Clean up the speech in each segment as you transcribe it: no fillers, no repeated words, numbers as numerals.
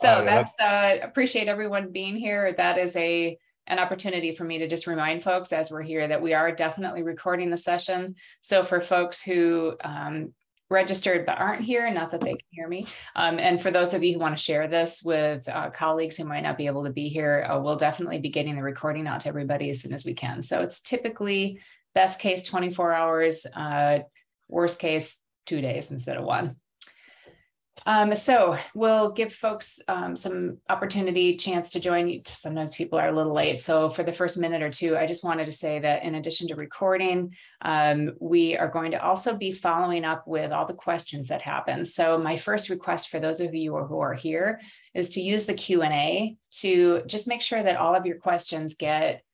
So that's appreciate everyone being here. That is an opportunity for me to just remind folks as we're here that we are definitely recording the session. So for folks who registered but aren't here, not that they can hear me, and for those of you who want to share this with colleagues who might not be able to be here, we'll definitely be getting the recording out to everybody as soon as we can. So it's typically best case 24 hours, worst case 2 days instead of 1. So we'll give folks some opportunity, chance to join. Sometimes people are a little late. So for the first minute or two, I just wanted to say that in addition to recording, we are going to also be following up with all the questions that happen. So my first request for those of you who are here is to use the Q&A to just make sure that all of your questions get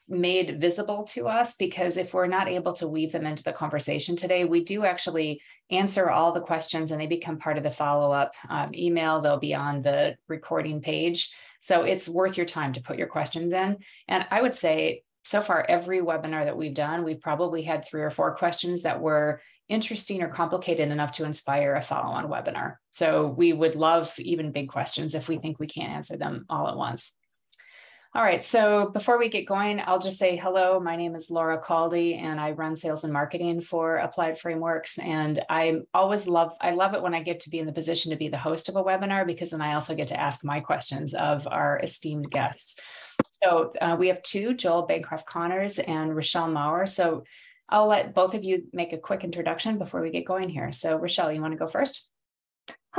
made visible to us, because if we're not able to weave them into the conversation today, we do actually answer all the questions and they become part of the follow-up email. They'll be on the recording page. So it's worth your time to put your questions in. And I would say so far, every webinar that we've done, we've probably had 3 or 4 questions that were interesting or complicated enough to inspire a follow-on webinar. So we would love even big questions if we think we can't answer them all at once. All right, so before we get going, I'll just say hello. My name is Laura Caldy, and I run sales and marketing for Applied Frameworks. And I love it when I get to be in the position to be the host of a webinar, because then I also get to ask my questions of our esteemed guests. So we have 2, Joel Bancroft-Connors and Rachele Maurer. So I'll let both of you make a quick introduction before we get going here. So Rachele, you want to go first?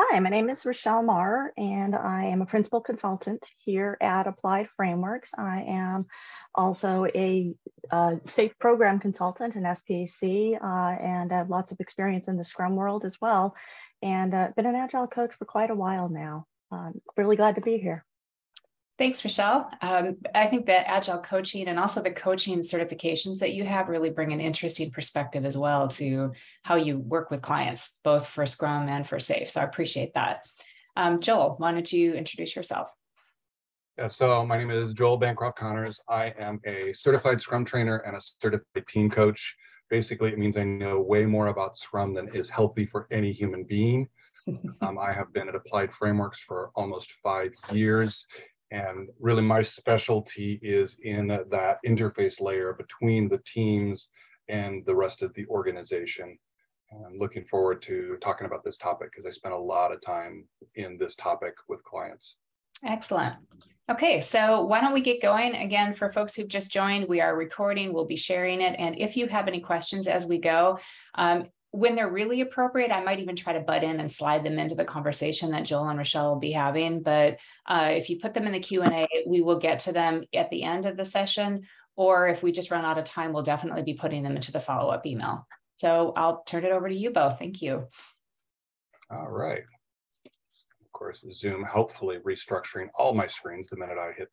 Hi, my name is Rachele Maurer, and I am a principal consultant here at Applied Frameworks. I am also a SAFe program consultant in SPAC, and I have lots of experience in the Scrum world as well, and been an Agile coach for quite a while now. Really glad to be here. Thanks, Rachele. I think that Agile coaching and also the coaching certifications that you have really bring an interesting perspective as well to how you work with clients, both for Scrum and for SAFe. So I appreciate that. Joel, why don't you introduce yourself? Yeah, so my name is Joel Bancroft-Connors. I am a certified Scrum trainer and a certified team coach. Basically, it means I know way more about Scrum than is healthy for any human being. I have been at Applied Frameworks for almost 5 years. And really my specialty is in that interface layer between the teams and the rest of the organization. And I'm looking forward to talking about this topic because I spent a lot of time in this topic with clients. Excellent. Okay, so why don't we get going? Again, for folks who've just joined, we are recording, we'll be sharing it. And if you have any questions as we go, when they're really appropriate, I might even try to butt in and slide them into the conversation that Joel and Rachele will be having. But if you put them in the Q&A, we will get to them at the end of the session. Or if we just run out of time, we'll definitely be putting them into the follow-up email. So I'll turn it over to you both. Thank you. All right. Of course, Zoom helpfully restructuring all my screens the minute I hit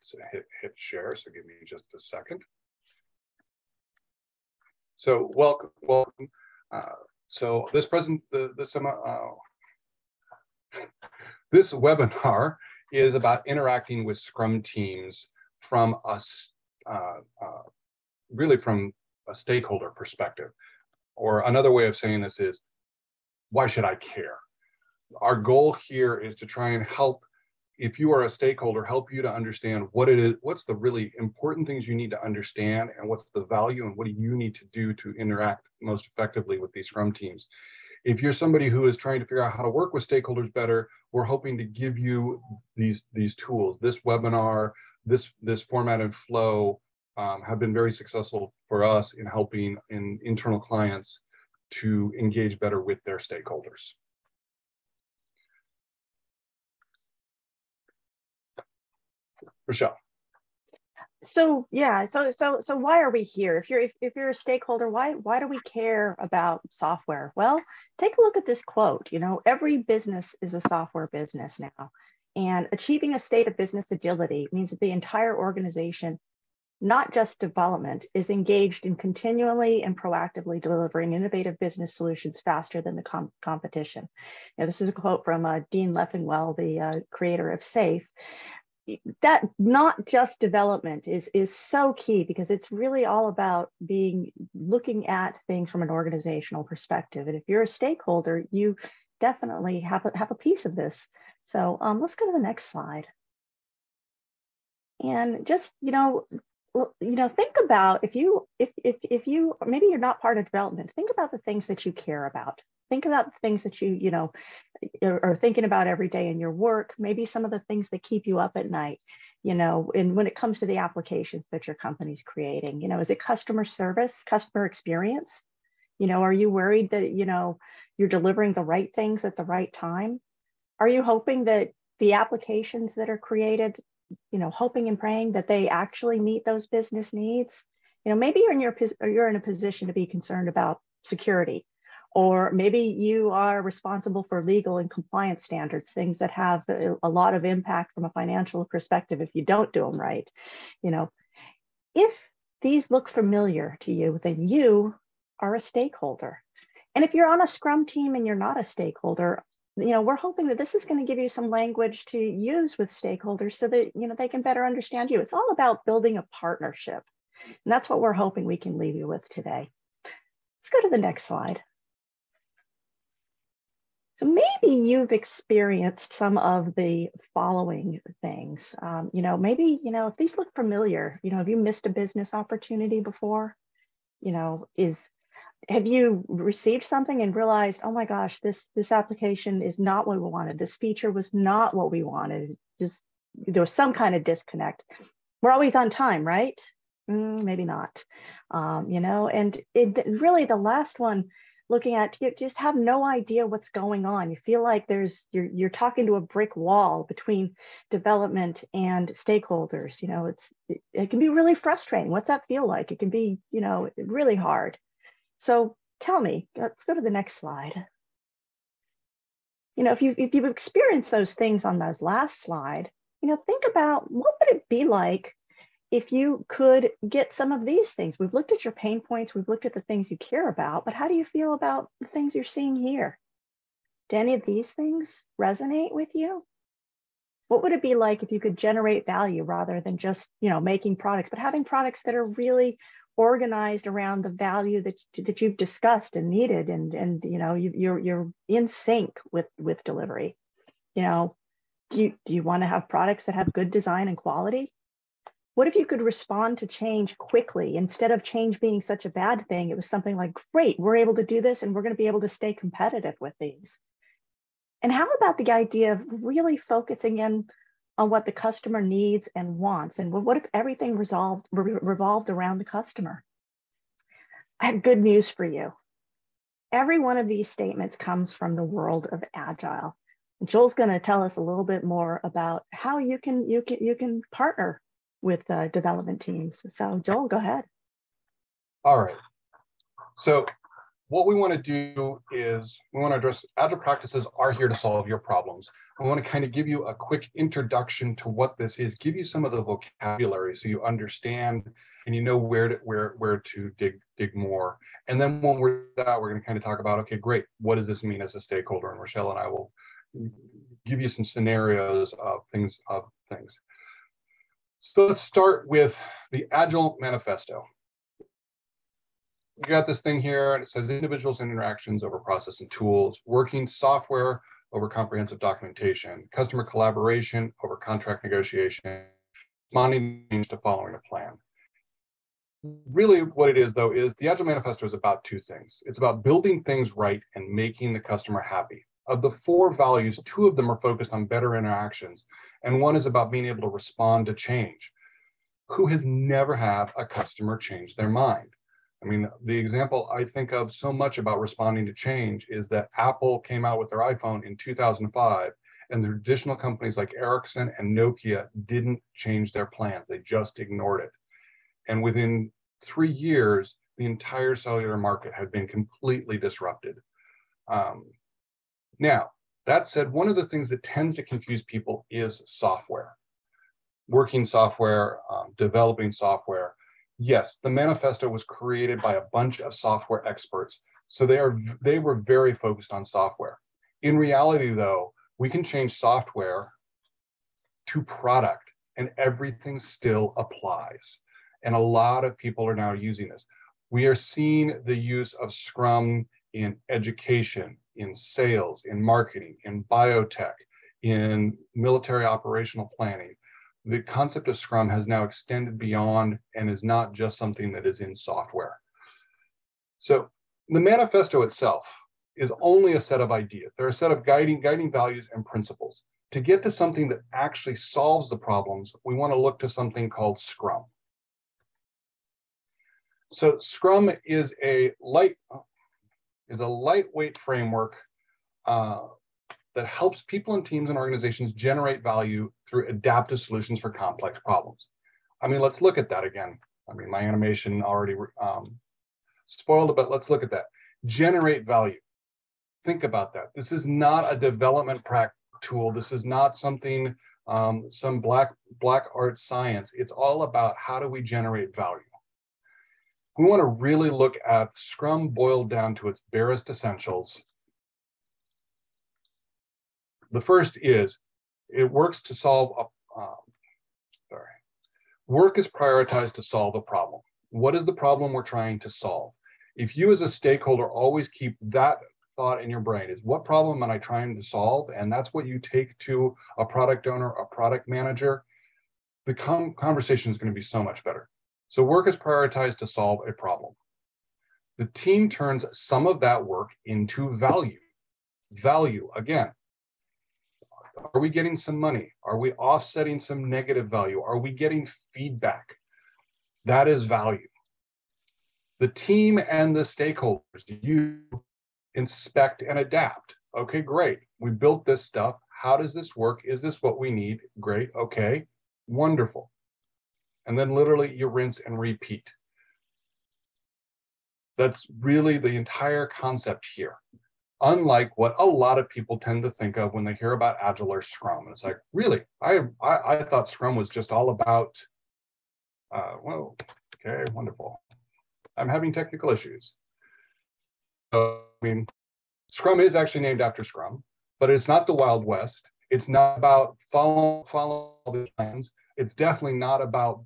share. So give me just a second. So welcome. So this webinar is about interacting with Scrum teams from really from a stakeholder perspective. Or another way of saying this is, why should I care? Our goal here is to try and help, if you are a stakeholder, help you to understand what it is, what's the really important things you need to understand, and what's the value and what do you need to do to interact most effectively with these Scrum teams. If you're somebody who is trying to figure out how to work with stakeholders better, we're hoping to give you these tools. This webinar, this format and flow have been very successful for us in helping internal clients to engage better with their stakeholders. Rachele. So yeah, so why are we here? If you're a stakeholder, why do we care about software? Well, take a look at this quote. You know, every business is a software business now, and achieving a state of business agility means that the entire organization, not just development, is engaged in continually and proactively delivering innovative business solutions faster than the competition. Now, this is a quote from Dean Leffingwell, the creator of SAFe. That not just development is so key, because it's really all about looking at things from an organizational perspective. And if you're a stakeholder, you definitely have a piece of this. So let's go to the next slide. And just, think about if you maybe you're not part of development, think about the things that you care about. Think about the things that you are thinking about every day in your work, maybe some of the things that keep you up at night, and when it comes to the applications that your company's creating, is it customer service, customer experience? Are you worried that, you're delivering the right things at the right time? Are you hoping that the applications that are created, hoping and praying that they actually meet those business needs? Maybe you're in a position to be concerned about security, or maybe you are responsible for legal and compliance standards, things that have a lot of impact from a financial perspective if you don't do them right. If these look familiar to you, then you are a stakeholder. And if you're on a Scrum team and you're not a stakeholder, we're hoping that this is going to give you some language to use with stakeholders so that, they can better understand you. It's all about building a partnership. And that's what we're hoping we can leave you with today. Let's go to the next slide. So maybe you've experienced some of the following things. Maybe, if these look familiar, have you missed a business opportunity before? Have you received something and realized, oh my gosh, this application is not what we wanted. This feature was not what we wanted. There was some kind of disconnect. We're always on time, right? Maybe not. And really the last one, looking at, you just have no idea what's going on. You feel like you're talking to a brick wall between development and stakeholders. It can be really frustrating. What's that feel like? It can be, really hard. So tell me, let's go to the next slide. If you've experienced those things on those last slide, think about what would it be like if you could get some of these things. We've looked at your pain points, we've looked at the things you care about, but how do you feel about the things you're seeing here? Do any of these things resonate with you? What would it be like if you could generate value rather than just, making products, but having products that are really organized around the value that you've discussed and needed, and you're in sync with delivery? Do you want to have products that have good design and quality? What if you could respond to change quickly? Instead of change being such a bad thing, it was something like, great, we're able to do this and we're going to be able to stay competitive with these. And how about the idea of really focusing in on what the customer needs and wants? And what if everything revolved around the customer? I have good news for you. Every one of these statements comes from the world of Agile. And Joel's going to tell us a little bit more about how you can partner with development teams. So Joel, go ahead. All right. So what we want to do is we want to address Agile practices are here to solve your problems. I want to kind of give you a quick introduction to what this is, give you some of the vocabulary so you understand and you know where to dig more. And then when we're that, we're going to kind of talk about, okay, great, what does this mean as a stakeholder? And Rachele and I will give you some scenarios of things. So let's start with the Agile Manifesto. You got this thing here, and it says individuals and interactions over process and tools, working software over comprehensive documentation, customer collaboration over contract negotiation, responding to following a plan. Really what it is, though, is the Agile Manifesto is about two things. It's about building things right and making the customer happy. Of the four values, two of them are focused on better interactions, and one is about being able to respond to change. Who has never had a customer change their mind? I mean, the example I think of so much about responding to change is that Apple came out with their iPhone in 2005, and the traditional companies like Ericsson and Nokia didn't change their plans. They just ignored it. And within 3 years, the entire cellular market had been completely disrupted. Now, that said, one of the things that tends to confuse people is software. Working software, developing software. Yes, the manifesto was created by a bunch of software experts, so they were very focused on software. In reality, though, we can change software to product, and everything still applies. And a lot of people are now using this. We are seeing the use of Scrum in education, in sales, in marketing, in biotech, in military operational planning. The concept of Scrum has now extended beyond and is not just something that is in software. So the manifesto itself is only a set of ideas. They're a set of guiding values and principles. To get to something that actually solves the problems, we want to look to something called Scrum. So Scrum is a lightweight framework that helps people and teams and organizations generate value through adaptive solutions for complex problems. I mean, let's look at that again. I mean, my animation already spoiled it, but let's look at that. Generate value. Think about that. This is not a development tool. This is not something, some black art science. It's all about how do we generate value. We want to really look at Scrum boiled down to its barest essentials. The first is it works to solve work is prioritized to solve a problem. What is the problem we're trying to solve? If you as a stakeholder always keep that thought in your brain, is what problem am I trying to solve? And that's what you take to a product owner, a product manager, the conversation is going to be so much better. So work is prioritized to solve a problem. The team turns some of that work into value. Value, again, are we getting some money? Are we offsetting some negative value? Are we getting feedback? That is value. The team and the stakeholders, you inspect and adapt. Okay, great. We built this stuff. How does this work? Is this what we need? Great. Okay, wonderful. And then literally you rinse and repeat. That's really the entire concept here. Unlike what a lot of people tend to think of when they hear about Agile or Scrum. And it's like, really? I thought Scrum was just all about, well, okay, wonderful. I'm having technical issues. So, I mean, Scrum is actually named after Scrum, but it's not the Wild West. It's not about follow the plans. It's definitely not about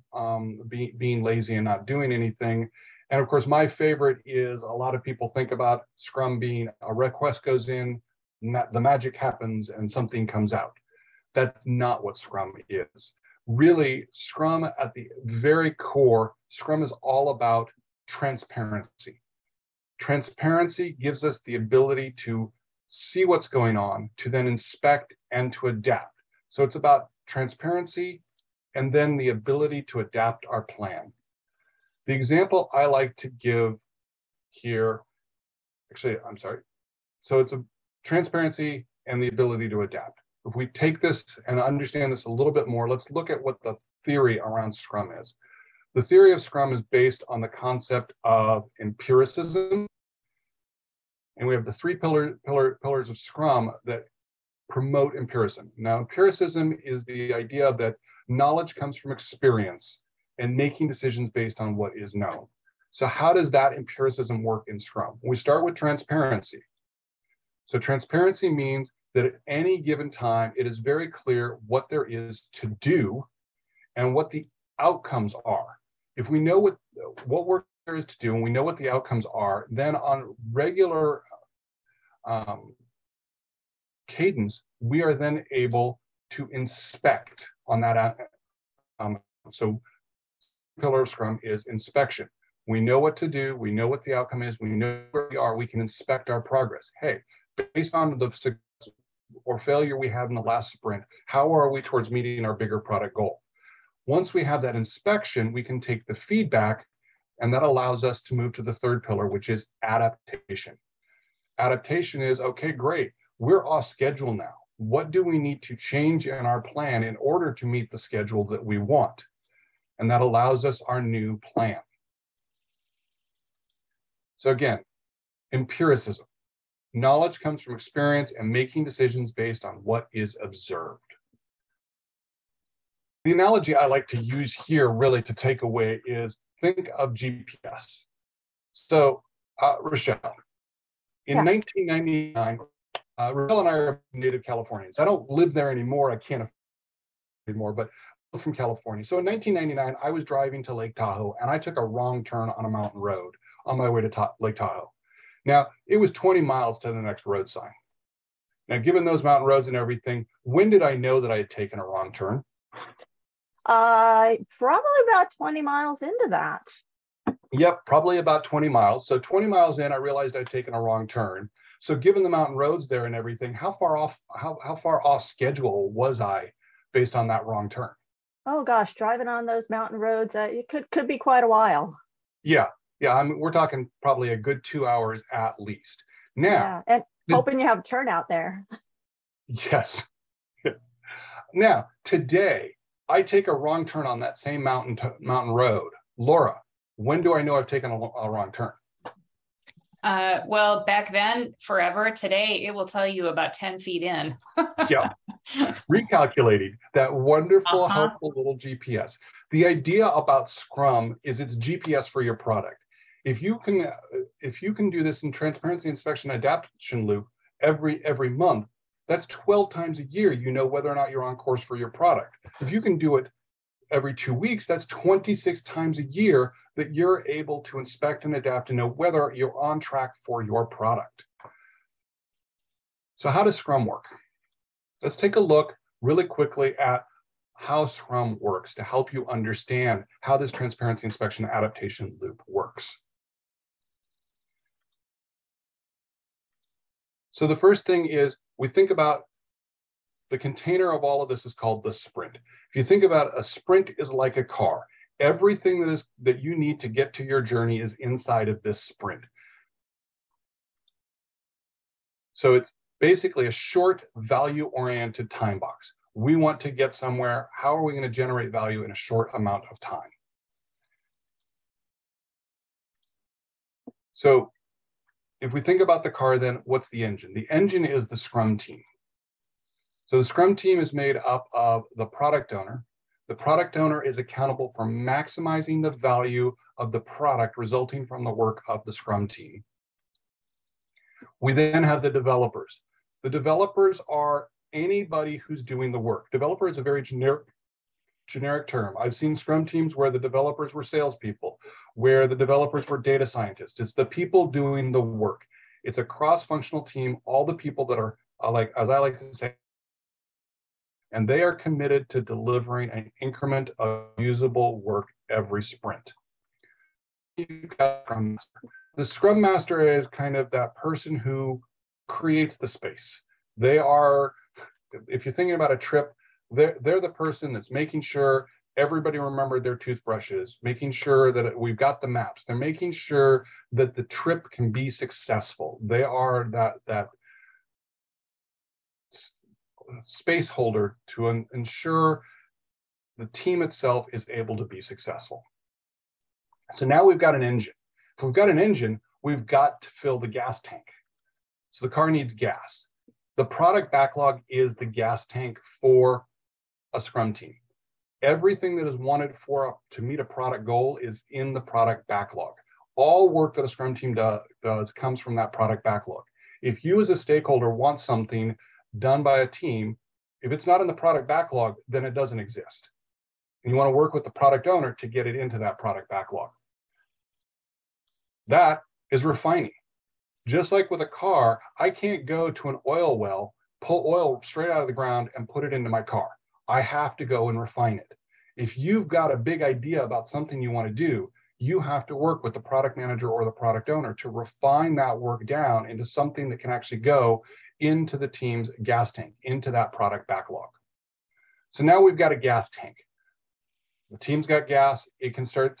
being lazy and not doing anything. And of course, my favorite is a lot of people think about Scrum being a request goes in, the magic happens, and something comes out. That's not what Scrum is. Really, Scrum at the very core, Scrum is all about transparency. Transparency gives us the ability to see what's going on, to then inspect and to adapt. So it's about transparency and then the ability to adapt our plan. The example I like to give here, actually, I'm sorry. So it's a transparency and the ability to adapt. If we take this and understand this a little bit more, let's look at what the theory around Scrum is. The theory of Scrum is based on the concept of empiricism. And we have the three pillars of Scrum that promote empiricism. Now, empiricism is the idea that knowledge comes from experience and making decisions based on what is known. So how does that empiricism work in Scrum? We start with transparency. So transparency means that at any given time, it is very clear what there is to do and what the outcomes are. If we know what work there is to do and we know what the outcomes are, then on regular cadence, we are then able to inspect on that. So pillar of Scrum is inspection. We know what to do. We know what the outcome is. We know where we are. We can inspect our progress. Hey, based on the success or failure we had in the last sprint, how are we towards meeting our bigger product goal? Once we have that inspection, we can take the feedback, and that allows us to move to the third pillar, which is adaptation. Adaptation is, okay, great. We're off schedule now. What do we need to change in our plan in order to meet the schedule that we want? And that allows us our new plan. So again, empiricism. Knowledge comes from experience and making decisions based on what is observed. The analogy I like to use here really to take away is think of GPS. So Rachele, in 1999, Rachele and I are native Californians. I don't live there anymore. I can't anymore, but both from California. So in 1999, I was driving to Lake Tahoe and I took a wrong turn on a mountain road on my way to Lake Tahoe. Now, it was 20 miles to the next road sign. Now, given those mountain roads and everything, when did I know that I had taken a wrong turn? Probably about 20 miles into that. Yep, probably about 20 miles. So 20 miles in, I realized I'd taken a wrong turn. So given the mountain roads there and everything, how far off schedule was I based on that wrong turn? Oh gosh, driving on those mountain roads, it could be quite a while. Yeah, we're talking probably a good 2 hours at least. Now, yeah, and hoping you have a turnout there. Yes. Now, today, I take a wrong turn on that same mountain road. Laura, when do I know I've taken a wrong turn? Well, back then, forever. Today, it will tell you about 10 feet in. Yeah. Recalculating that wonderful, helpful little GPS. The idea about Scrum is it's GPS for your product. If you can do this in transparency, inspection, adaptation loop every month, that's 12 times a year. You know whether or not you're on course for your product. If you can do it every 2 weeks, that's 26 times a year that you're able to inspect and adapt and know whether you're on track for your product. So how does Scrum work? Let's take a look really quickly at how Scrum works to help you understand how this transparency, inspection, adaptation loop works. So the first thing is we think about the container of all of this is called the sprint. If you think about it, a sprint is like a car. Everything that you need to get to your journey is inside of this sprint. So it's basically a short, value-oriented time box. We want to get somewhere. How are we going to generate value in a short amount of time? So if we think about the car, then what's the engine? The engine is the Scrum team. So the Scrum team is made up of the product owner. The product owner is accountable for maximizing the value of the product resulting from the work of the Scrum team. We then have the developers. The developers are anybody who's doing the work. Developer is a very generic term. I've seen Scrum teams where the developers were salespeople, where the developers were data scientists. It's the people doing the work. It's a cross-functional team, all the people that are, like, as I like to say, and they are committed to delivering an increment of usable work every sprint. You've got Scrum Master. The Scrum Master is kind of that person who creates the space. They are, if you're thinking about a trip, they're the person that's making sure everybody remembered their toothbrushes, making sure that we've got the maps. They're making sure that the trip can be successful. They are that space holder to ensure the team itself is able to be successful. So now we've got an engine. If we've got an engine, we've got to fill the gas tank. So the car needs gas. The product backlog is the gas tank for a Scrum team. Everything that is wanted to meet a product goal is in the product backlog. All work that a Scrum team does comes from that product backlog. If you as a stakeholder want something done by a team, if it's not in the product backlog, then it doesn't exist. And you want to work with the product owner to get it into that product backlog. That is refining. Just like with a car, I can't go to an oil well, pull oil straight out of the ground and put it into my car. I have to go and refine it. If you've got a big idea about something you want to do, you have to work with the product manager or the product owner to refine that work down into something that can actually go into the team's gas tank, into that product backlog. So now we've got a gas tank. The team's got gas. It can start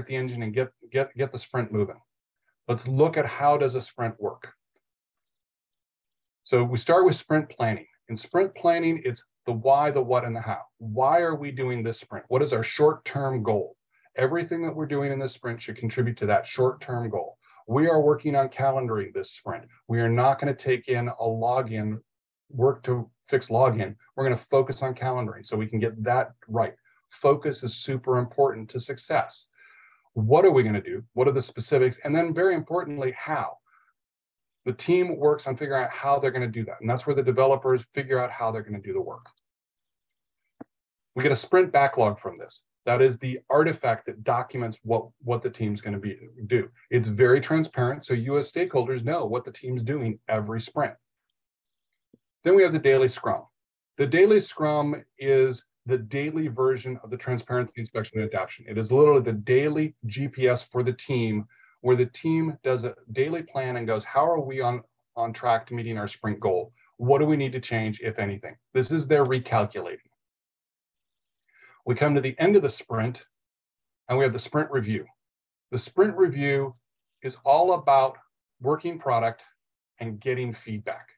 the engine and get the sprint moving. Let's look at how does a sprint work. So we start with sprint planning. In sprint planning, it's the why, the what, and the how. Why are we doing this sprint? What is our short-term goal? Everything that we're doing in this sprint should contribute to that short-term goal. We are working on calendaring this sprint. We are not going to take in a login, work to fix login. We're going to focus on calendaring so we can get that right. Focus is super important to success. What are we going to do? What are the specifics? And then very importantly, how? The team works on figuring out how they're going to do that. And that's where the developers figure out how they're going to do the work. We get a sprint backlog from this. That is the artifact that documents what the team's going to do. It's very transparent, so you as stakeholders know what the team's doing every sprint. Then we have the daily scrum. The daily scrum is the daily version of the transparency, inspection, and adaptation. It is literally the daily GPS for the team, where the team does a daily plan and goes, how are we on track to meeting our sprint goal? What do we need to change, if anything? This is their recalculating. We come to the end of the sprint and we have the sprint review. The sprint review is all about working product and getting feedback.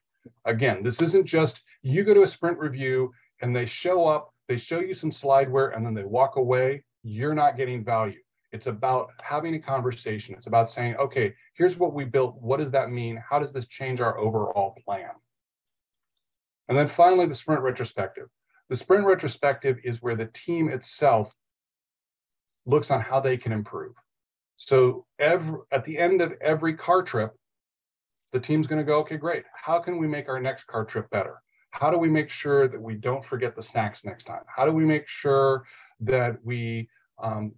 Again, this isn't just you go to a sprint review and they show up, they show you some slideware and then they walk away. You're not getting value. It's about having a conversation. It's about saying, okay, here's what we built. What does that mean? How does this change our overall plan? And then finally, the sprint retrospective. The sprint retrospective is where the team itself looks on how they can improve. So at the end of every car trip, the team's going to go, okay, great. How can we make our next car trip better? How do we make sure that we don't forget the snacks next time? How do we make sure that we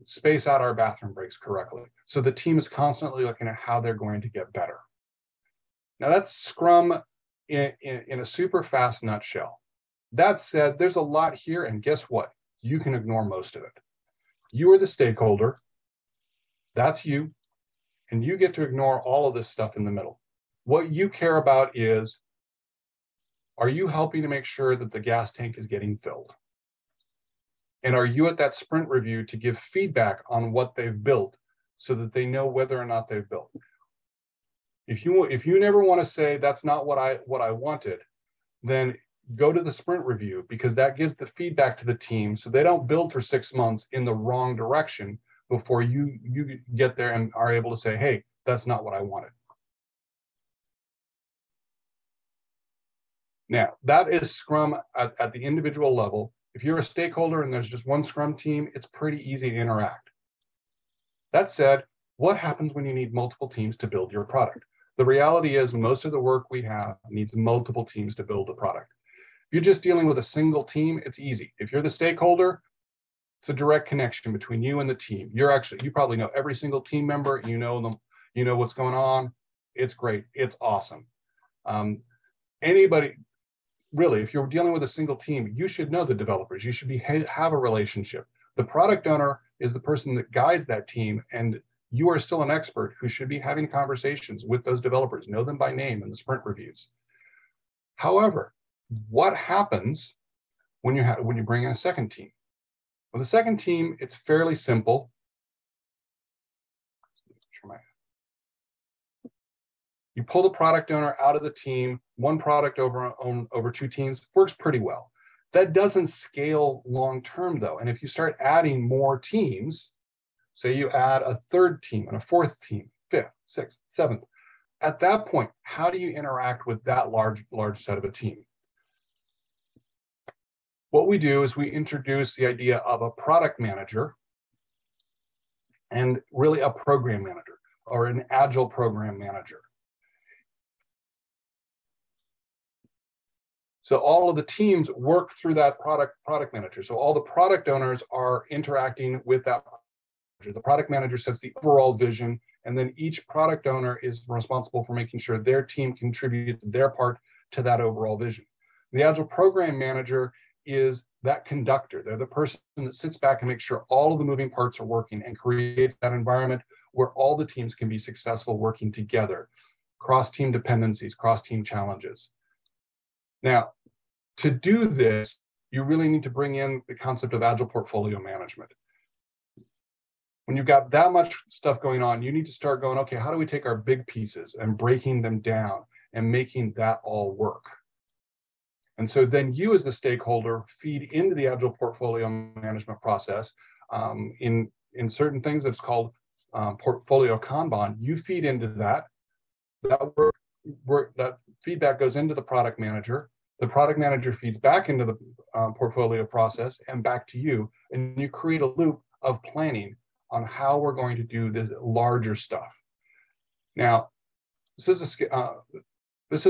space out our bathroom breaks correctly? So the team is constantly looking at how they're going to get better. Now that's Scrum in a super fast nutshell. That said, there's a lot here, and guess what? You can ignore most of it. You are the stakeholder, that's you, and you get to ignore all of this stuff in the middle. What you care about is, are you helping to make sure that the gas tank is getting filled? And are you at that sprint review to give feedback on what they've built so that they know whether or not they've built? If you never want to say that's not what I wanted, then go to the sprint review, because that gives the feedback to the team so they don't build for 6 months in the wrong direction before you get there and are able to say, hey, that's not what I wanted. Now, that is Scrum at the individual level. If you're a stakeholder and there's just one Scrum team, it's pretty easy to interact. That said, what happens when you need multiple teams to build your product? The reality is most of the work we have needs multiple teams to build a product. If you're just dealing with a single team, it's easy. If you're the stakeholder, it's a direct connection between you and the team. You probably know every single team member, you know them, you know what's going on. It's great, it's awesome. Anybody, really, if you're dealing with a single team, you should know the developers. You should have a relationship. The product owner is the person that guides that team, and you are still an expert who should be having conversations with those developers, know them by name in the sprint reviews. However, what happens when you bring in a second team? With a second team, it's fairly simple. You pull the product owner out of the team, one product over 2 teams, works pretty well. That doesn't scale long-term though. And if you start adding more teams, say you add a 3rd team and a 4th team, 5th, 6th, 7th, at that point, how do you interact with that large set of a team? What we do is we introduce the idea of a product manager and really a program manager or an agile program manager. So all of the teams work through that product manager. So all the product owners are interacting with that product manager. The product manager sets the overall vision, and then each product owner is responsible for making sure their team contributes their part to that overall vision. The agile program manager is that conductor. They're the person that sits back and makes sure all of the moving parts are working and creates that environment where all the teams can be successful working together, cross-team dependencies, cross-team challenges. Now, to do this, you really need to bring in the concept of agile portfolio management. When you've got that much stuff going on, you need to start going, okay, how do we take our big pieces and breaking them down and making that all work? And so then you as the stakeholder feed into the agile portfolio management process. In certain things that's called portfolio Kanban, you feed into that. That feedback goes into the product manager. The product manager feeds back into the portfolio process and back to you. And you create a loop of planning on how we're going to do this larger stuff. Now, this is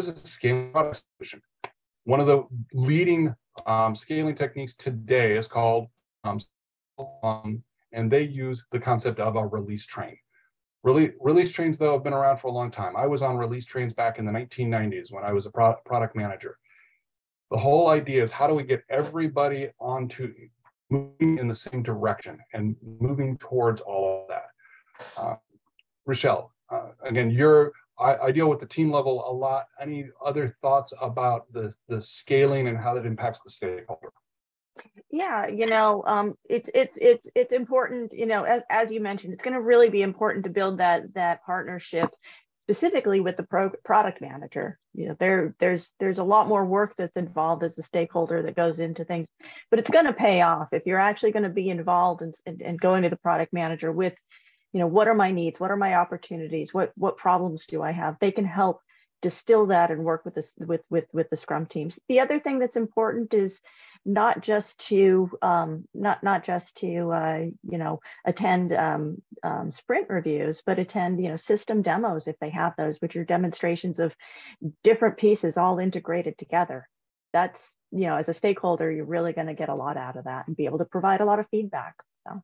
a scaling product solution. One of the leading scaling techniques today is called and they use the concept of a release train. Release trains, though, have been around for a long time. I was on release trains back in the 1990s when I was a product manager. The whole idea is, how do we get everybody onto moving in the same direction and moving towards all of that? Rachele, again, I deal with the team level a lot. Any other thoughts about the scaling and how that impacts the stakeholder? Yeah, it's important, as you mentioned, it's going to really be important to build that partnership specifically with the product manager. There's a lot more work that's involved as a stakeholder that goes into things, but it's going to pay off if you're actually going to be involved and going to the product manager with, what are my needs? What are my opportunities? What problems do I have? They can help distill that and work with this with the Scrum teams. The other thing that's important is not just to attend sprint reviews, but attend system demos if they have those, which are demonstrations of different pieces all integrated together. That's as a stakeholder, you're really going to get a lot out of that and be able to provide a lot of feedback. So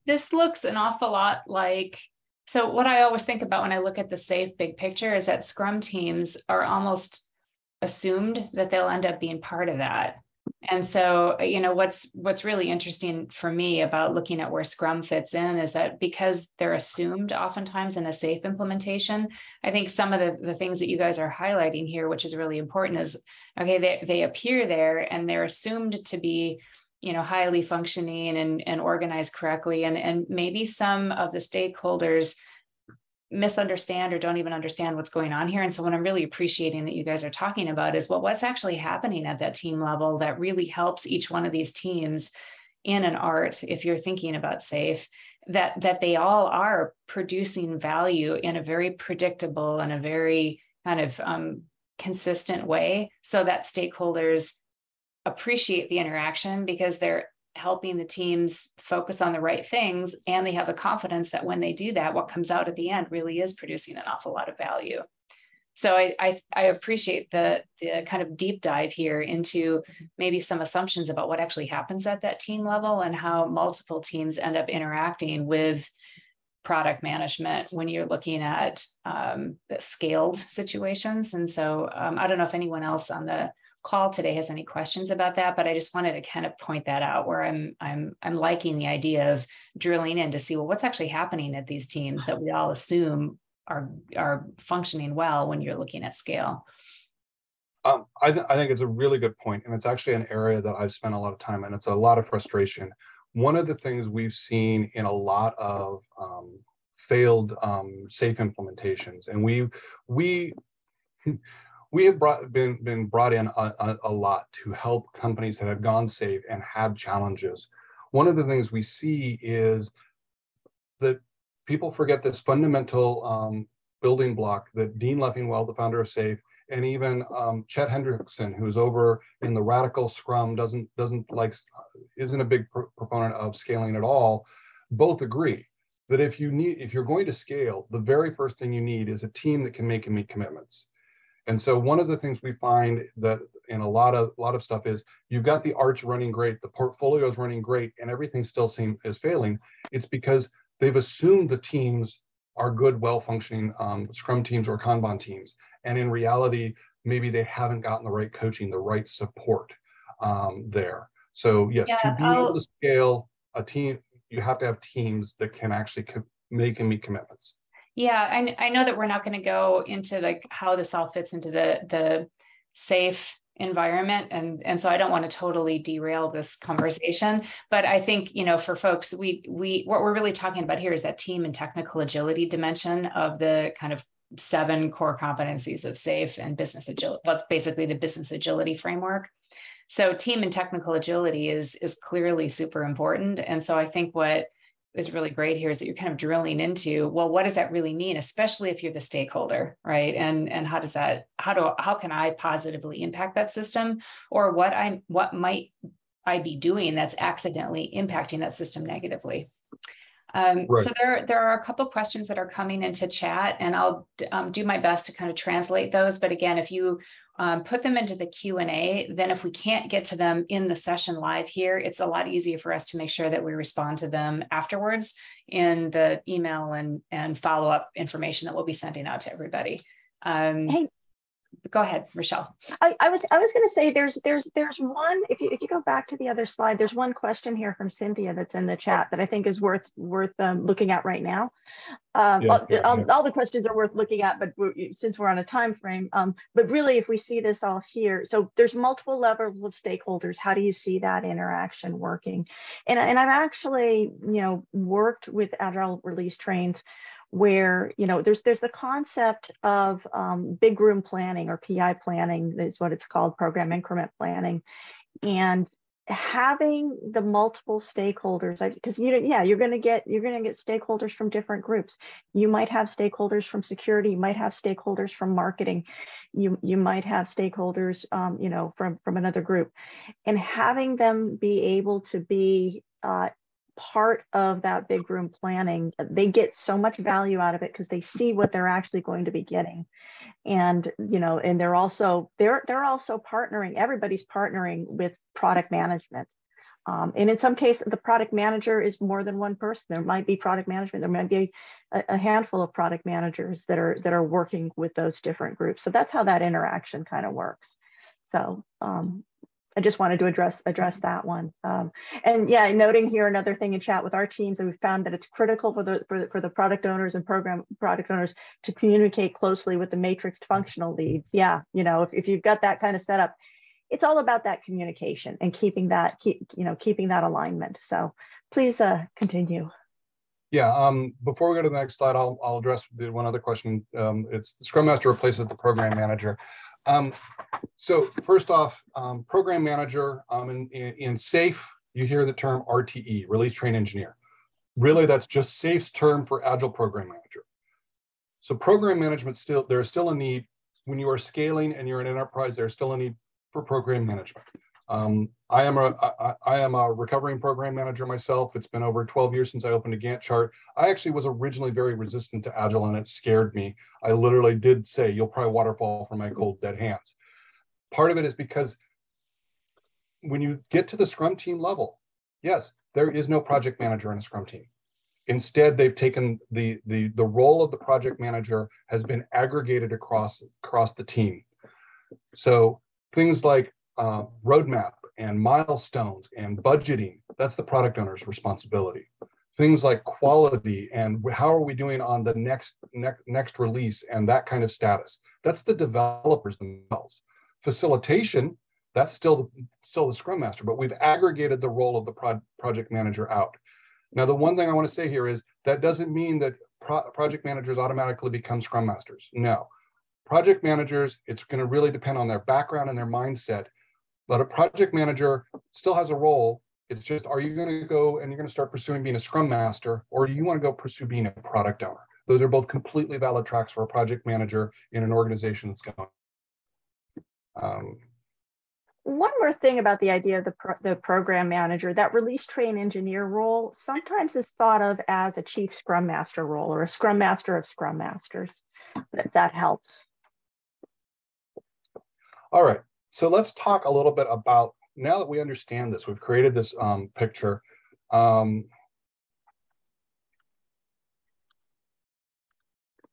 this looks an awful lot like. So what I always think about when I look at the SAFe big picture is that Scrum teams are almost assumed that they'll end up being part of that. And so, what's really interesting for me about looking at where Scrum fits in is that because they're assumed oftentimes in a SAFe implementation, I think some of the things that you guys are highlighting here, which is really important, is, okay, they appear there and they're assumed to be highly functioning and organized correctly. And maybe some of the stakeholders misunderstand or don't even understand what's going on here. And so what I'm really appreciating that you guys are talking about is, well, what's actually happening at that team level that really helps each one of these teams in an art, if you're thinking about SAFe, that they all are producing value in a very predictable and a very kind of consistent way, so that stakeholders appreciate the interaction because they're helping the teams focus on the right things, and they have the confidence that when they do that, what comes out at the end really is producing an awful lot of value. So I appreciate the kind of deep dive here into maybe some assumptions about what actually happens at that team level and how multiple teams end up interacting with product management when you're looking at scaled situations. And so I don't know if anyone else on the call today has any questions about that, but I just wanted to kind of point that out, where I'm liking the idea of drilling in to see, well, what's actually happening at these teams that we all assume are functioning well when you're looking at scale. I think it's a really good point, and it's actually an area that I've spent a lot of time, and it's a lot of frustration. One of the things we've seen in a lot of failed SAFe implementations, and we have been brought in a lot to help companies that have gone SAFe and have challenges. One of the things we see is that people forget this fundamental building block that Dean Leffingwell, the founder of SAFe, and even Chet Hendrickson, who's over in the radical Scrum, isn't a big proponent of scaling at all, both agree that if you're going to scale, the very first thing you need is a team that can make and meet commitments. And so one of the things we find that in a lot of stuff is, you've got the arch running great, the portfolio is running great, and everything still is failing. It's because they've assumed the teams are good, well-functioning Scrum teams or Kanban teams. And in reality, maybe they haven't gotten the right coaching, the right support there. So yes, to be able to scale a team, you have to have teams that can actually make and meet commitments. Yeah, I know that we're not going to go into like how this all fits into the SAFe environment, and so I don't want to totally derail this conversation. But I think, for folks, what we're really talking about here is that team and technical agility dimension of the kind of 7 core competencies of SAFe and business agility. That's basically the business agility framework. So team and technical agility is clearly super important, and so I think what is really great here is that you're kind of drilling into, well, what does that really mean, especially if you're the stakeholder, right? And how can I positively impact that system, or what might I be doing that's accidentally impacting that system negatively? Right. So there are a couple of questions that are coming into chat, and I'll do my best to kind of translate those. But again, if you put them into the Q&A, then if we can't get to them in the session live here, it's a lot easier for us to make sure that we respond to them afterwards in the email and follow-up information that we'll be sending out to everybody. Hey, go ahead, Rachele. I was going to say there's one, if you go back to the other slide, there's one question here from Cynthia that's in the chat that I think is worth looking at right now. All the questions are worth looking at, but since we're on a time frame, but really if we see this all here, so there's multiple levels of stakeholders. How do you see that interaction working? And I've actually, worked with Agile release trains where, there's the concept of big room planning, or PI planning is what it's called, program increment planning, and having the multiple stakeholders, because you're going to get stakeholders from different groups. You might have stakeholders from security, you might have stakeholders from marketing, you might have stakeholders from another group, and having them be able to be part of that big room planning. They get so much value out of it because they see what they're actually going to be getting. And and they're also partnering, everybody's partnering with product management. And in some cases, the product manager is more than one person. There might be product management, there might be a handful of product managers that are working with those different groups. So that's how that interaction kind of works. So I just wanted to address that one. And yeah, noting here another thing in chat with our teams, and we found that it's critical for the product owners and program product owners to communicate closely with the matrixed functional leads. Yeah, if you've got that kind of setup, it's all about that communication and keeping that alignment. So please continue. Yeah, before we go to the next slide, I'll address one other question. It's the Scrum Master replaces the Program Manager. So first off, Program Manager, in SAFe, you hear the term RTE, Release Train Engineer. Really, that's just SAFe's term for Agile Program Manager. So program management, there's still a need. When you are scaling and you're an enterprise, there's still a need for program management. I am a recovering program manager myself. It's been over 12 years since I opened a Gantt chart. I actually was originally very resistant to Agile, and it scared me. I literally did say, you'll probably waterfall from my cold, dead hands. Part of it is because when you get to the Scrum team level, yes, there is no project manager in a Scrum team. Instead, they've taken the role of the project manager has been aggregated across the team. So things like roadmap and milestones and budgeting, that's the product owner's responsibility. Things like quality and how are we doing on the next release and that kind of status, that's the developers themselves. Facilitation, that's still the Scrum Master, but we've aggregated the role of the project manager out. Now, the one thing I want to say here is that doesn't mean that project managers automatically become Scrum Masters. No. Project managers, it's going to really depend on their background and their mindset. But a project manager still has a role. It's just, are you going to go and you're going to start pursuing being a Scrum Master, or do you want to go pursue being a product owner? Those are both completely valid tracks for a project manager in an organization that's going. One more thing about the idea of the program manager, that release train engineer role sometimes is thought of as a chief Scrum Master role or a Scrum Master of Scrum Masters. That helps. All right, so let's talk a little bit about, now that we understand this, we've created this picture.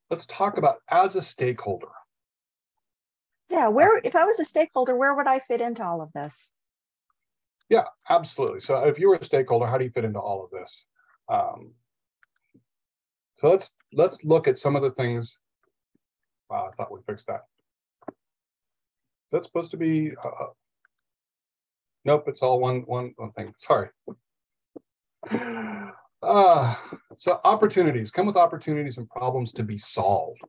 Let's talk about as a stakeholder. Yeah, if I was a stakeholder, where would I fit into all of this? Yeah, absolutely. So if you were a stakeholder, how do you fit into all of this? So let's look at some of the things. Wow, I thought we fixed that. That's supposed to be, nope, it's all one thing, sorry. So opportunities, come with opportunities and problems to be solved.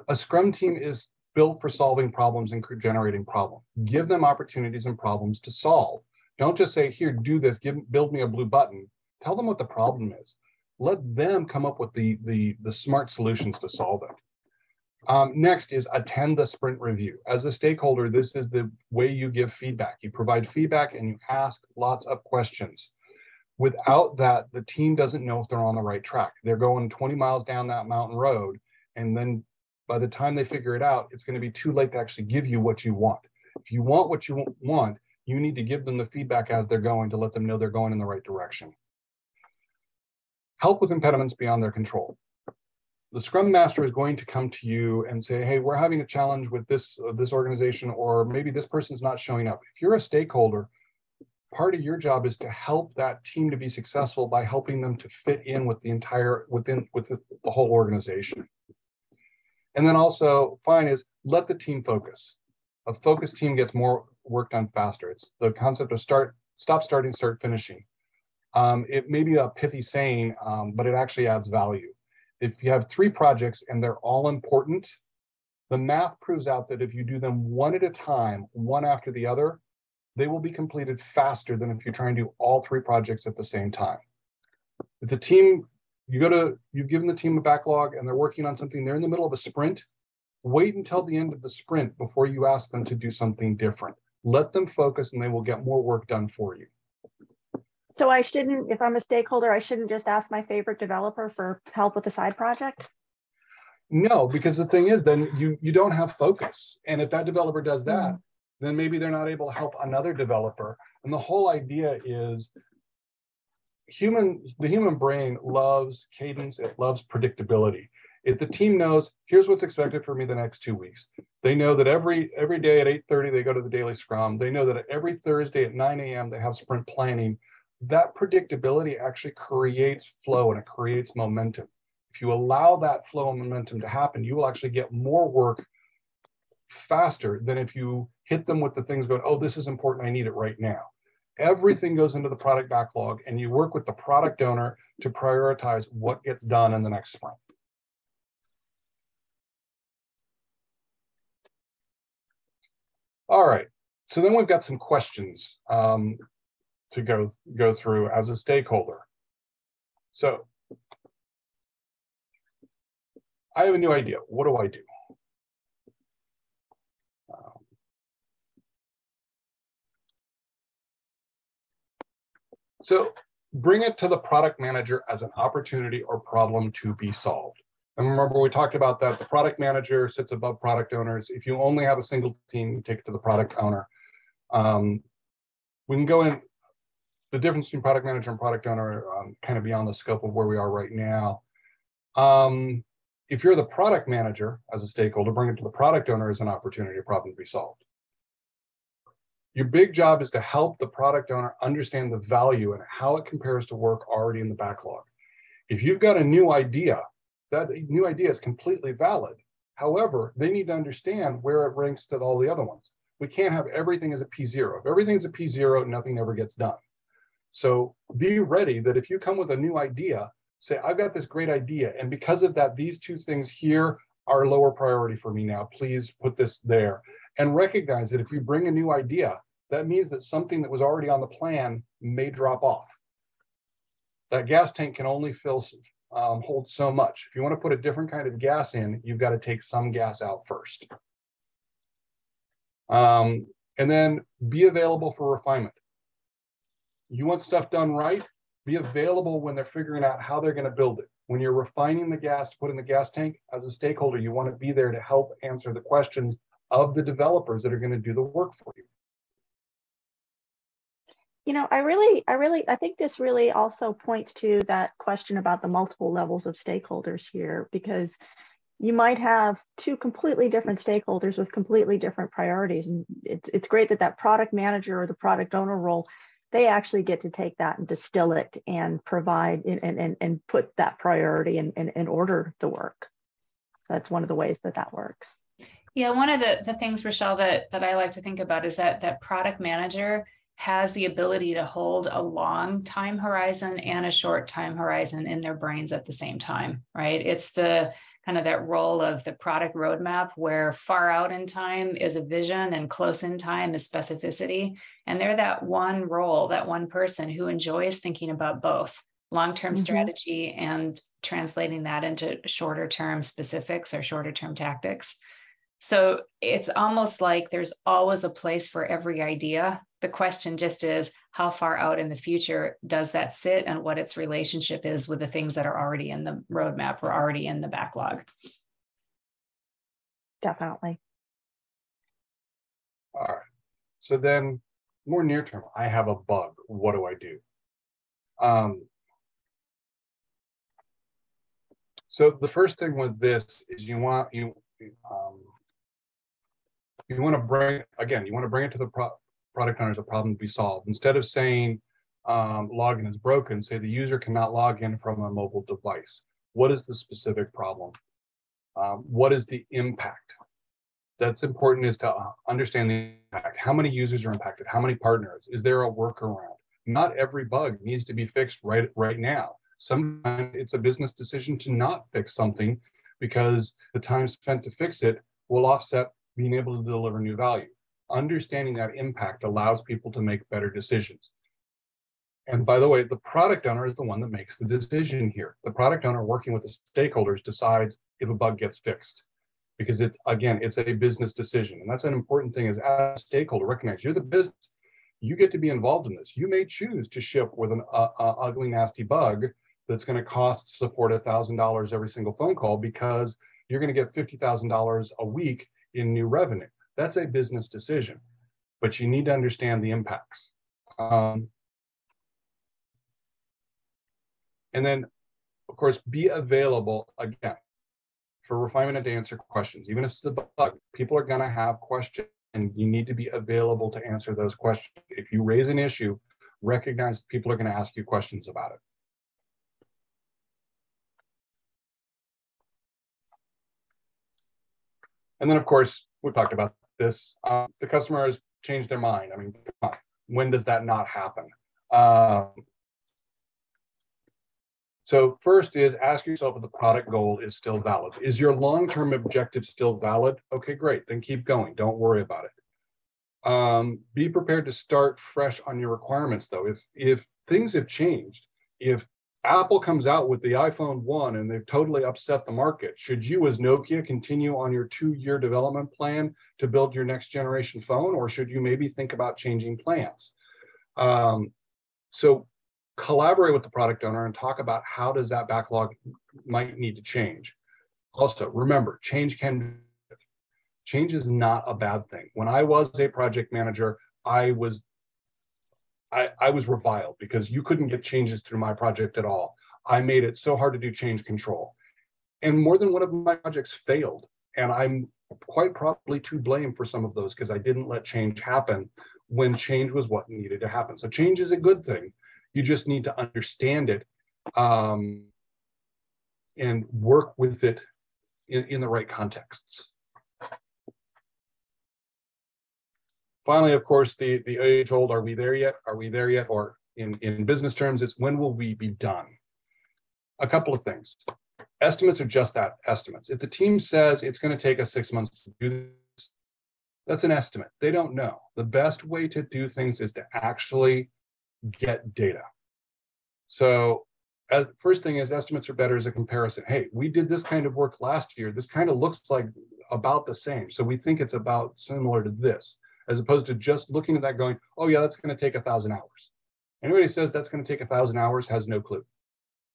A Scrum team is built for solving problems and generating problems. Give them opportunities and problems to solve. Don't just say, here, do this, build me a blue button. Tell them what the problem is. Let them come up with the smart solutions to solve it. Next is attend the sprint review. As a stakeholder, this is the way you give feedback. You provide feedback and you ask lots of questions. Without that, the team doesn't know if they're on the right track. They're going 20 miles down that mountain road, and then by the time they figure it out, it's going to be too late to actually give you what you want. If you want what you want, you need to give them the feedback as they're going to let them know they're going in the right direction. Help with impediments beyond their control. The Scrum Master is going to come to you and say, hey, we're having a challenge with this organization, or maybe this person's not showing up. If you're a stakeholder, part of your job is to help that team to be successful by helping them to fit in with the whole organization. And then also, is let the team focus. A focused team gets more work done faster. It's the concept of stop, starting, start, finishing. It may be a pithy saying, but it actually adds value. If you have 3 projects and they're all important, the math proves out that if you do them one at a time, one after the other, they will be completed faster than if you try and do all 3 projects at the same time. If the team, you've given the team a backlog and they're working on something, they're in the middle of a sprint, wait until the end of the sprint before you ask them to do something different. Let them focus and they will get more work done for you. So I shouldn't, if I'm a stakeholder, I shouldn't just ask my favorite developer for help with a side project? No, because the thing is, then you don't have focus. And if that developer does that, then maybe they're not able to help another developer. And the whole idea is the human brain loves cadence, it loves predictability. If the team knows, here's what's expected for me the next 2 weeks. They know that every day at 8:30, they go to the daily scrum. They know that every Thursday at 9 a.m., they have sprint planning. That predictability actually creates flow and it creates momentum. If you allow that flow and momentum to happen, you will actually get more work faster than if you hit them with the things going, oh, this is important, I need it right now. Everything goes into the product backlog and you work with the product owner to prioritize what gets done in the next sprint. All right, so then we've got some questions to go through as a stakeholder. So I have a new idea. What do I do? So bring it to the product manager as an opportunity or problem to be solved. And remember, we talked about that. The product manager sits above product owners. If you only have a single team, you take it to the product owner. We can go in the difference between product manager and product owner, kind of beyond the scope of where we are right now. If you're the product manager as a stakeholder, bring it to the product owner as an opportunity or problem to be solved. Your big job is to help the product owner understand the value and how it compares to work already in the backlog. If you've got a new idea, that new idea is completely valid. However, they need to understand where it ranks to all the other ones. We can't have everything as a P0. If everything's a P0, nothing ever gets done. So be ready that if you come with a new idea, say, I've got this great idea, and because of that, these 2 things here are lower priority for me now. Please put this there. And recognize that if you bring a new idea, that means that something that was already on the plan may drop off. That gas tank can only hold so much. If you want to put a different kind of gas in, you've got to take some gas out first. And then be available for refinement. You want stuff done right, be available when they're figuring out how they're going to build it. When you're refining the gas to put in the gas tank, as a stakeholder, you want to be there to help answer the questions of the developers that are going to do the work for you. You know, I think this really also points to that question about the multiple levels of stakeholders here, because you might have 2 completely different stakeholders with completely different priorities. And it's great that that product manager or the product owner role, they actually get to take that and distill it and provide and put that priority and order the work. That's one of the ways that works. Yeah, one of the things, Rachele, that I like to think about is that product manager has the ability to hold a long time horizon and a short time horizon in their brains at the same time, right? It's the kind of that role of the product roadmap where far out in time is a vision and close in time is specificity. And they're that one role, that one person who enjoys thinking about both long-term strategy and translating that into shorter term specifics or shorter term tactics. So it's almost like there's always a place for every idea The question just is, how far out in the future does that sit, and what its relationship is with the things that are already in the roadmap or already in the backlog? Definitely. All right. So then more near term, I have a bug. What do I do? So the first thing with this is you want to bring it to the product owner as a problem to be solved. Instead of saying login is broken, say the user cannot log in from a mobile device. What is the specific problem? What is the impact? That's important, is to understand the impact. How many users are impacted? How many partners? Is there a workaround? Not every bug needs to be fixed right now. Sometimes it's a business decision to not fix something because the time spent to fix it will offset being able to deliver new value. Understanding that impact allows people to make better decisions. And by the way, the product owner is the one that makes the decision here. The product owner, working with the stakeholders, decides if a bug gets fixed, because it's a business decision. And that's an important thing, is as a stakeholder, recognize you're the business. You get to be involved in this. You may choose to ship with an ugly, nasty bug that's going to cost support $1,000 every single phone call, because you're going to get $50,000 a week in new revenue. That's a business decision, but you need to understand the impacts. And then, of course, be available, again, for refinement and to answer questions. Even if it's a bug, people are going to have questions, and you need to be available to answer those questions. If you raise an issue, recognize people are going to ask you questions about it. And then, of course, we talked about this. The customer has changed their mind. I mean, when does that not happen? So first is, ask yourself if the product goal is still valid. Is your long-term objective still valid? Okay, great. Then keep going. Don't worry about it. Be prepared to start fresh on your requirements, though. If things have changed, if Apple comes out with the iPhone 1 and they've totally upset the market, should you as Nokia continue on your 2-year development plan to build your next generation phone, or should you maybe think about changing plans? So collaborate with the product owner and talk about how does that backlog might need to change. Also, remember, change is not a bad thing. When I was a project manager, I was reviled because you couldn't get changes through my project at all. I made it so hard to do change control. And more than one of my projects failed. And I'm quite probably to blame for some of those, because I didn't let change happen when change was what needed to happen. So change is a good thing. You just need to understand it and work with it in the right contexts. Finally, of course, the age-old, are we there yet? Are we there yet? Or in business terms, it's when will we be done? A couple of things. Estimates are just that, estimates. If the team says it's going to take us 6 months to do this, that's an estimate. They don't know. The best way to do things is to actually get data. So first thing is, estimates are better as a comparison. Hey, we did this kind of work last year. This kind of looks like about the same. So we think it's about similar to this, as opposed to just looking at that going, oh yeah, that's going to take 1,000 hours. Anybody who says that's going to take 1,000 hours has no clue.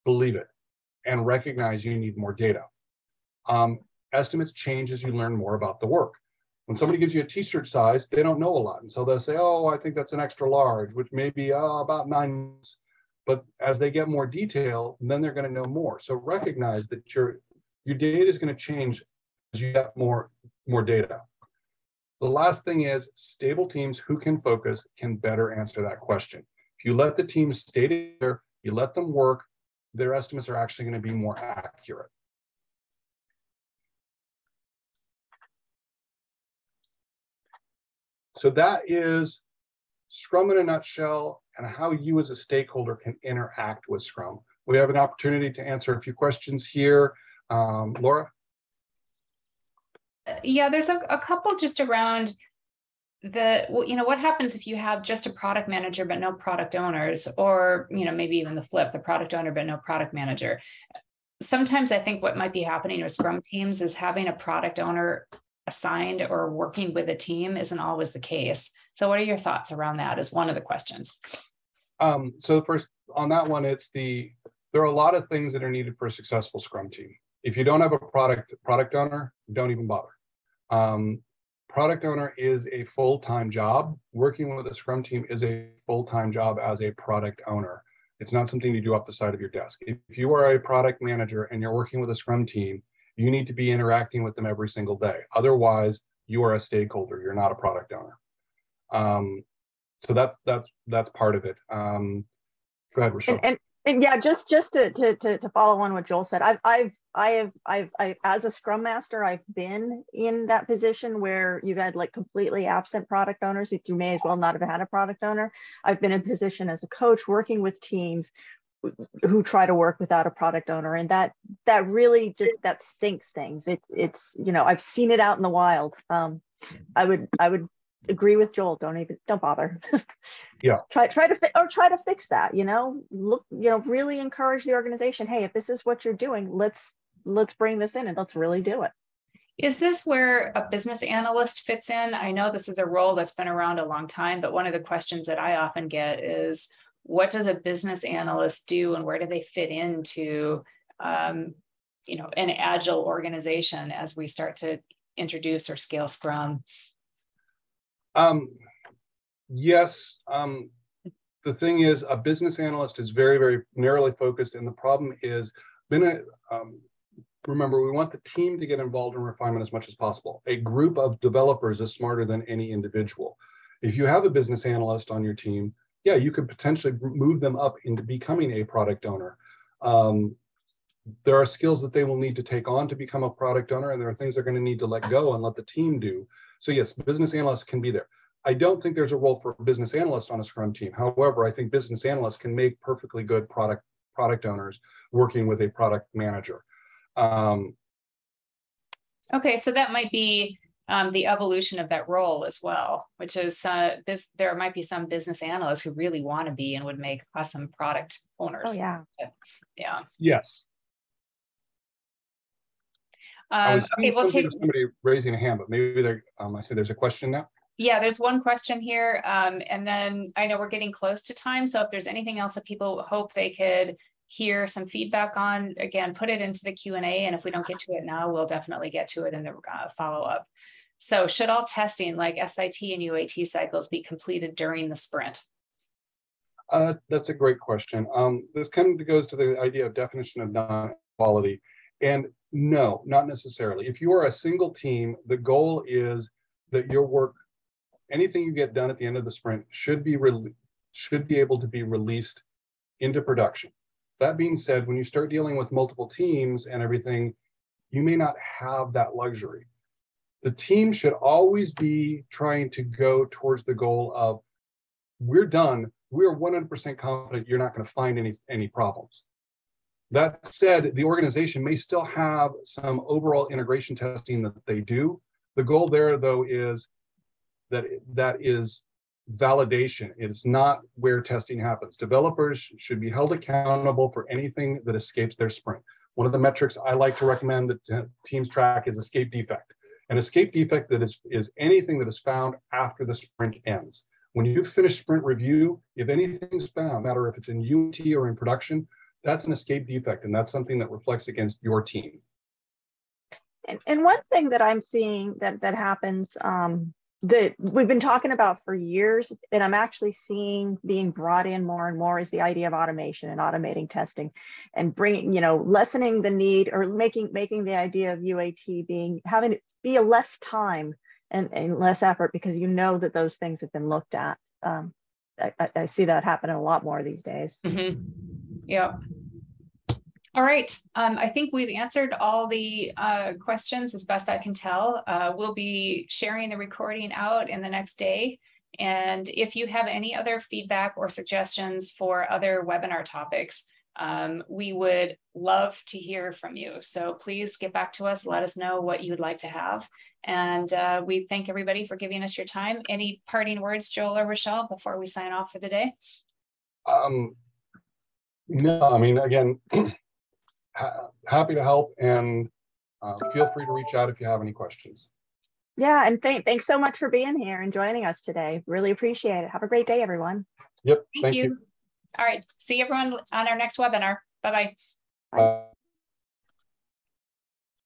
Believe it and recognize you need more data. Estimates change as you learn more about the work. When somebody gives you a t-shirt size, they don't know a lot. And so they'll say, oh, I think that's an extra large, which may be about 9 months. But as they get more detail, then they're going to know more. So recognize that your data is going to change as you get more data. The last thing is, stable teams who can focus can better answer that question. If you let the team stay together, you let them work, their estimates are actually going to be more accurate. So that is Scrum in a nutshell, and how you as a stakeholder can interact with Scrum. We have an opportunity to answer a few questions here. Laura? Yeah, there's a couple just around what happens if you have just a product manager but no product owners, or maybe even the flip, the product owner but no product manager. Sometimes I think what might be happening with Scrum teams is having a product owner assigned or working with a team isn't always the case. So what are your thoughts around that as one of the questions? So first on that one, there are a lot of things that are needed for a successful Scrum team. If you don't have a product owner, don't even bother. Product owner is a full-time job. Working with a Scrum team is a full-time job as a product owner. It's not something you do off the side of your desk. If you are a product manager and you're working with a Scrum team, you need to be interacting with them every single day. Otherwise, you are a stakeholder. You're not a product owner. So that's part of it. Go ahead, Rachele. And yeah, just to follow on what Joel said, I've as a Scrum Master, I've been in that position where you've had like completely absent product owners. You may as well not have had a product owner. I've been in position as a coach working with teams who try to work without a product owner, and that really just that stinks things. It's I've seen it out in the wild. I would agree with Joel. Don't bother. Yeah. try to fix that. Look, really encourage the organization. Hey, if this is what you're doing, let's bring this in and let's really do it. Is this where a business analyst fits in? I know this is a role that's been around a long time, but one of the questions that I often get is, what does a business analyst do and where do they fit into an agile organization as we start to introduce or scale Scrum? Yes. The thing is, a business analyst is very, very narrowly focused, and the problem is, remember, we want the team to get involved in refinement as much as possible. A group of developers is smarter than any individual. If you have a business analyst on your team, yeah, you could potentially move them up into becoming a product owner. There are skills that they will need to take on to become a product owner, and there are things they're going to need to let go and let the team do. So yes, business analysts can be there. I don't think there's a role for a business analyst on a Scrum team. However, I think business analysts can make perfectly good product owners working with a product manager. Okay, so that might be the evolution of that role as well, which is there might be some business analysts who really want to be and would make awesome product owners. Oh yeah. Yeah. Yes. Okay, we'll take somebody raising a hand, but maybe I see there's a question now. Yeah, there's one question here, and then I know we're getting close to time, so if there's anything else that people hope they could hear some feedback on, again, put it into the Q&A, and if we don't get to it now, we'll definitely get to it in the follow-up. So should all testing like SIT and UAT cycles be completed during the sprint? That's a great question. This kind of goes to the idea of definition of non-quality. And no, not necessarily. If you are a single team, the goal is that your work, anything you get done at the end of the sprint should be able to be released into production. That being said, when you start dealing with multiple teams and everything, you may not have that luxury. The team should always be trying to go towards the goal of, we're done. We're 100% confident you're not going to find any problems. That said, the organization may still have some overall integration testing that they do. The goal there, though, is that is validation. It's not where testing happens. Developers should be held accountable for anything that escapes their sprint. One of the metrics I like to recommend that teams track is escape defect. An escape defect that is anything that is found after the sprint ends. When you finish sprint review, if anything's found, no matter if it's in UAT or in production, that's an escape defect, and that's something that reflects against your team. And one thing that I'm seeing that happens that we've been talking about for years, and I'm actually seeing being brought in more and more, is the idea of automation and automating testing, and bringing, lessening the need, or making the idea of UAT having it be a less time and less effort, because that those things have been looked at. I see that happening a lot more these days. Mm-hmm. Yeah. All right. I think we've answered all the questions as best I can tell. We'll be sharing the recording out in the next day. And if you have any other feedback or suggestions for other webinar topics, we would love to hear from you. So please get back to us. Let us know what you would like to have. And we thank everybody for giving us your time. Any parting words, Joel or Rachele, before we sign off for the day? No, I mean, again, happy to help, and feel free to reach out if you have any questions. Yeah, and thanks so much for being here and joining us today. Really appreciate it. Have a great day, everyone. Yep. Thank you. All right. See everyone on our next webinar. Bye-bye. Bye.